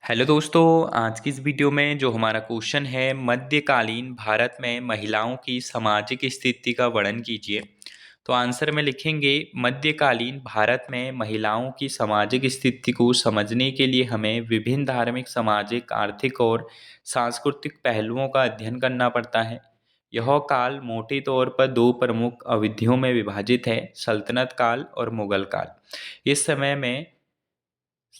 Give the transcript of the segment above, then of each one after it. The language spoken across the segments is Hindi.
हेलो दोस्तों। आज की इस वीडियो में जो हमारा क्वेश्चन है, मध्यकालीन भारत में महिलाओं की सामाजिक स्थिति का वर्णन कीजिए। तो आंसर में लिखेंगे, मध्यकालीन भारत में महिलाओं की सामाजिक स्थिति को समझने के लिए हमें विभिन्न धार्मिक, सामाजिक, आर्थिक और सांस्कृतिक पहलुओं का अध्ययन करना पड़ता है। यह काल मोटे तौर पर दो प्रमुख अवधियों में विभाजित है: सल्तनत काल और मुगल काल। इस समय में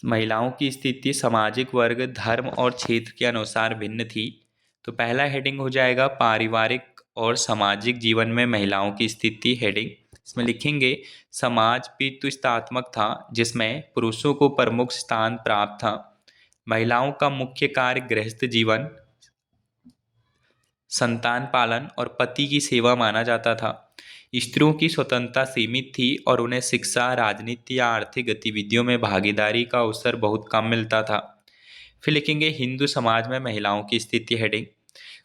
महिलाओं की स्थिति सामाजिक वर्ग, धर्म और क्षेत्र के अनुसार भिन्न थी। तो पहला हेडिंग हो जाएगा पारिवारिक और सामाजिक जीवन में महिलाओं की स्थिति हेडिंग। इसमें लिखेंगे, समाज पितृसत्तात्मक था जिसमें पुरुषों को प्रमुख स्थान प्राप्त था। महिलाओं का मुख्य कार्य गृहस्थ जीवन, संतान पालन और पति की सेवा माना जाता था। स्त्रियों की स्वतंत्रता सीमित थी और उन्हें शिक्षा, राजनीति या आर्थिक गतिविधियों में भागीदारी का अवसर बहुत कम मिलता था। फिर लिखेंगे, हिंदू समाज में महिलाओं की स्थिति हेडिंग।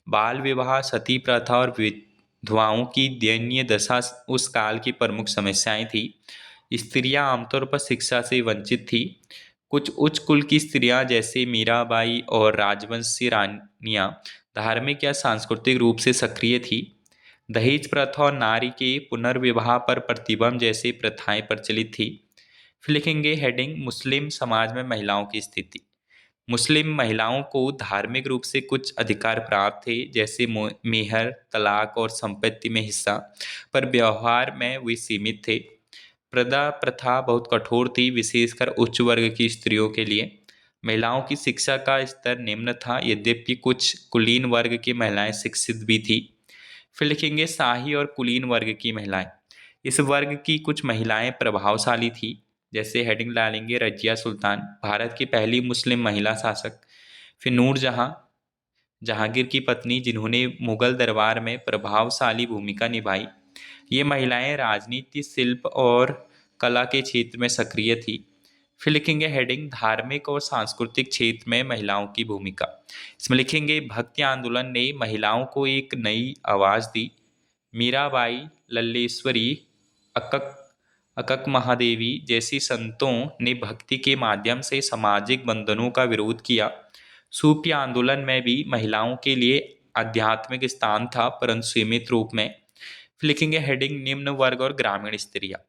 बाल विवाह, सती प्रथा और विधवाओं की दयनीय दशा उस काल की प्रमुख समस्याएं थी। स्त्रियां आमतौर पर शिक्षा से वंचित थी। कुछ उच्च कुल की स्त्रियां जैसे मीराबाई और राजवंशी रानियां धार्मिक या सांस्कृतिक रूप से सक्रिय थी। दहेज प्रथा और नारी के पुनर्विवाह पर प्रतिबंध जैसी प्रथाएं प्रचलित थी। फिर लिखेंगे हेडिंग, मुस्लिम समाज में महिलाओं की स्थिति। मुस्लिम महिलाओं को धार्मिक रूप से कुछ अधिकार प्राप्त थे, जैसे मेहर, तलाक और संपत्ति में हिस्सा, पर व्यवहार में वे सीमित थे। प्रदा प्रथा बहुत कठोर थी, विशेषकर उच्च वर्ग की स्त्रियों के लिए। महिलाओं की शिक्षा का स्तर निम्न था, यद्यपि कुछ कुलीन वर्ग की महिलाएं शिक्षित भी थी। फिर लिखेंगे, शाही और कुलीन वर्ग की महिलाएं। इस वर्ग की कुछ महिलाएं प्रभावशाली थी, जैसे हेडिंग डालेंगे रजिया सुल्तान, भारत की पहली मुस्लिम महिला शासक। फिर नूरजहां, जहांगीर की पत्नी, जिन्होंने मुगल दरबार में प्रभावशाली भूमिका निभाई। ये महिलाएं राजनीति, शिल्प और कला के क्षेत्र में सक्रिय थी। फिर लिखेंगे हेडिंग, धार्मिक और सांस्कृतिक क्षेत्र में महिलाओं की भूमिका। इसमें लिखेंगे, भक्ति आंदोलन ने महिलाओं को एक नई आवाज़ दी। मीराबाई, लल्लेश्वरी, अकक अकक महादेवी जैसी संतों ने भक्ति के माध्यम से सामाजिक बंधनों का विरोध किया। सूफी आंदोलन में भी महिलाओं के लिए आध्यात्मिक स्थान था, परंतु सीमित रूप में। फिर लिखेंगे हेडिंग, निम्न वर्ग और ग्रामीण स्त्रियां।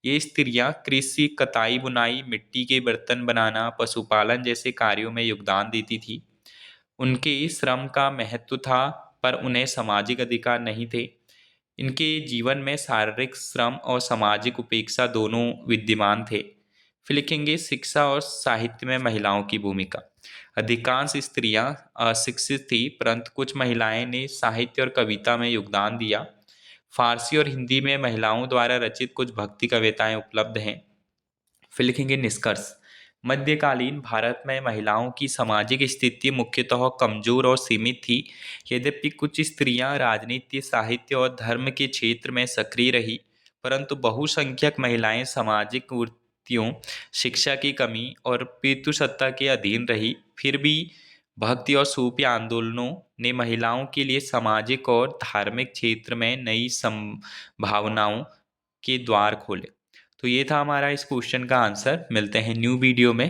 ये स्त्रियां कृषि, कताई बुनाई, मिट्टी के बर्तन बनाना, पशुपालन जैसे कार्यों में योगदान देती थी। उनके श्रम का महत्व था, पर उन्हें सामाजिक अधिकार नहीं थे। इनके जीवन में शारीरिक श्रम और सामाजिक उपेक्षा दोनों विद्यमान थे। फिर लिखेंगे, शिक्षा और साहित्य में महिलाओं की भूमिका। अधिकांश स्त्रियां अशिक्षित थी, परंतु कुछ महिलाएं ने साहित्य और कविता में योगदान दिया। फारसी और हिंदी में महिलाओं द्वारा रचित कुछ भक्ति कविताएं उपलब्ध हैं। फिर लिखेंगे निष्कर्ष, मध्यकालीन भारत में महिलाओं की सामाजिक स्थिति मुख्यतः कमजोर और सीमित थी। यद्यपि कुछ स्त्रियां राजनीति, साहित्य और धर्म के क्षेत्र में सक्रिय रही, परंतु बहुसंख्यक महिलाएं सामाजिक कुरीतियों, शिक्षा की कमी और पितृसत्ता के अधीन रही। फिर भी भक्ति और सूफी आंदोलनों ने महिलाओं के लिए सामाजिक और धार्मिक क्षेत्र में नई संभावनाओं के द्वार खोले। तो ये था हमारा इस क्वेश्चन का आंसर। मिलते हैं न्यू वीडियो में।